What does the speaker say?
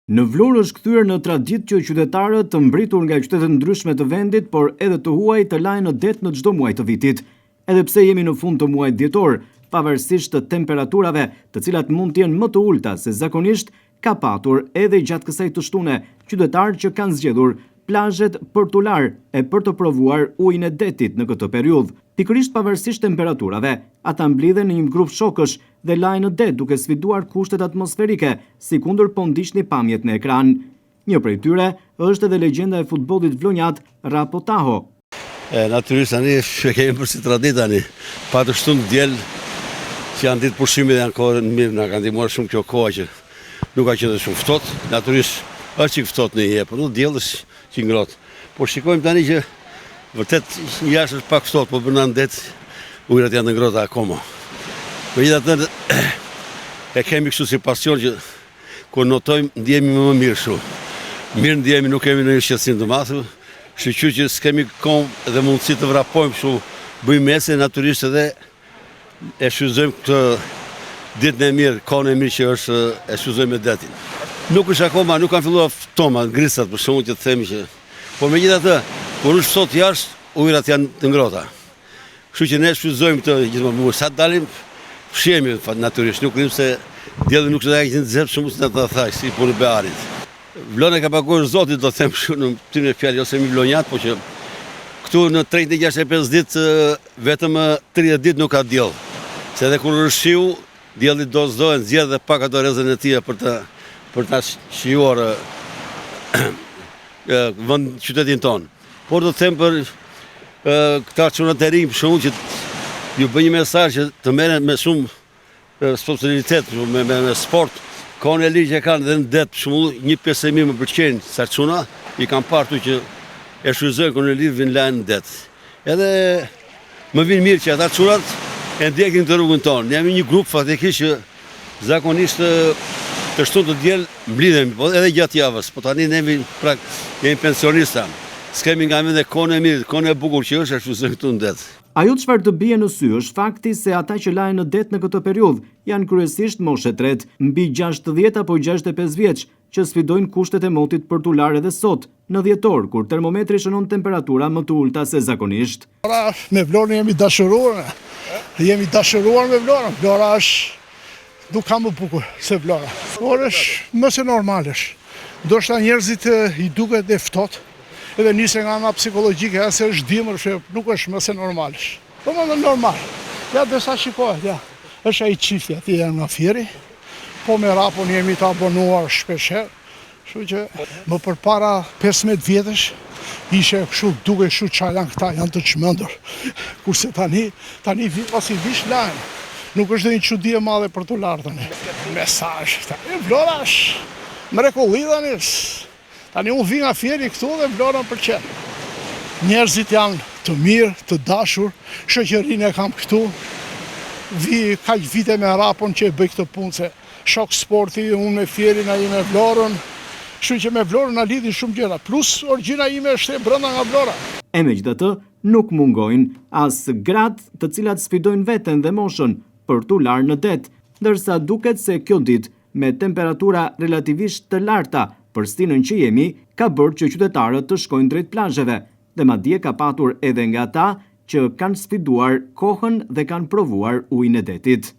Në Vlorë është kthyer në traditë që qytetarët të mbritur nga qytete të ndryshme të vendit, por edhe të huaj të lajnë në det në çdo muaj të vitit. Edhe pse jemi në fund të muajit dhjetor, pavarësisht të temperaturave, të cilat mund të jenë më të ulta se zakonisht, ka patur edhe gjatë kësaj të shtune qytetarë që kanë zgjedhur plazhet për t'u larë e për të provuar ujin e detit në këtë periudhë. Pikërisht pavarësisht temperaturave, ata mblidhen në një grup shokësh dhe lajnë në det duke sfiduar kushtet atmosferike, sikundër po ndiqni pamjet në ekran. Një prej tyre është edhe legjenda e futbollit vlonjat Rapo Taho. Natyrisht tani e kemi për si traditë tani. Pa të shtunë diel që janë ditë pushimit dhe janë kohë mirë, na kanë ndihmuar shumë kjo koha që nuk ka qenë shumë ftohtë. Natyrisht është që ftohtë në jetë, por nuk diell është që ngrohtë. Por shikojmë tani që vërtet jashtë është pak ftohtë, por brenda në det ujërat janë ngrohta akoma. Megjithatë e kemi kështu si pasion që kur notojmë ndjehemi më mirë shumë. Mirë ndjehemi, nuk kemi ndonjë shqetësim të madh, kështu që s'kemi kohë dhe mundësi të vrapojmë kështu, bëjmë mese natyrisht edhe e shfrytëzojmë këtë ditën e mirë, kohën e mirë që është e shfrytëzojmë me detin. Nuk është akoma, nuk kanë filluar ftoma, grisat për shkakun që të themi që. Por megjithatë, kur është ftohtë jashtë, ujërat janë të ngrohta. Kështu që ne shfrytëzojmë këtë gjithmonë. Sa dalim, fshihemi natyrisht, nuk dim se dielli nuk është ai që nxjerr shumë se ta thash si punë bearit. Vlona ka paguar Zoti, do të them kështu në tyne fjalë ose mi vlonjat, por që këtu në 365 ditë vetëm 30 ditë nuk ka diell. Se edhe kur është shiu, dielli do nxjerr dhe pak ato rrezën e tij për ta shijuar vend qytetin ton. Por do të them për këta çunat e rinj, për shkakun që ju bëj një mesazh që të merren me shumë responsabilitet, me sport. Kohën e lirë që kanë dhe në det, për shembull, një pjesë e mirë më pëlqejnë sa çuna, i kanë parë që e shfrytëzojnë kohën e lirë vin lajnë në det. Edhe më vjen mirë që ata çunat e ndjekin të rrugën tonë. Ne jemi një grup faktikisht që zakonisht të shtunë të diel mblidhemi, po edhe gjatë javës, po tani ne jemi pensionista. S'kemi nga vende kohën e mirë, kohën e bukur që është e shfrytëzojmë këtu në det. Ajo çfarë të bie në sy është fakti se ata që lajnë në det në këtë periudhë janë kryesisht moshe tretë, mbi 60 apo 65 vjeç, që sfidojnë kushtet e motit për t'u larë edhe sot, në dhjetor, kur termometri shënon temperatura më të ulta se zakonisht. Me Vlorën jemi dashuruar. Jemi dashuruar me Vlorën. Vlora është nuk ka më bukur se Vlora. Por është më se normalesh. Ndoshta njerëzit i duket e ftohtë. Edhe nise nga ana psikologjike, se është dimër, nuk është më se normalesh. Po më normal. Ja, desa shikohet, ja. Është ai çifti aty janë nga Fieri. Po me Rapon jemi të abonuar shpeshherë. Kështu që më përpara 15 vjetësh ishe kështu duke kështu çajan këta janë të çmendur. Kurse tani vit pas i vish lajm. Nuk është dhe një çudi e madhe për t'u larë tani. Mesazh. Vlora është mrekulli tani. Tani unë vi nga Fieri këtu dhe Vlorën pëlqen. Njerëzit janë të mirë, të dashur, shoqërinë e kam këtu. Vi kaq vite me Rapon që e bëj këtë punë, se shok sporti, unë me Fierin, ai me Vlorën. Kështu që me Vlorën na lidhin shumë gjëra, plus origjina ime është e brenda nga Vlora. E megjithatë, nuk mungojnë as gratë të cilat sfidojnë veten dhe moshën për t'u larë në det, ndërsa duket se kjo ditë me temperatura relativisht të larta për stinën që jemi, ka bërë që qytetarët të shkojnë drejt plazheve, dhe madje ka patur edhe nga ata që kanë sfiduar kohën dhe kanë provuar ujin e detit.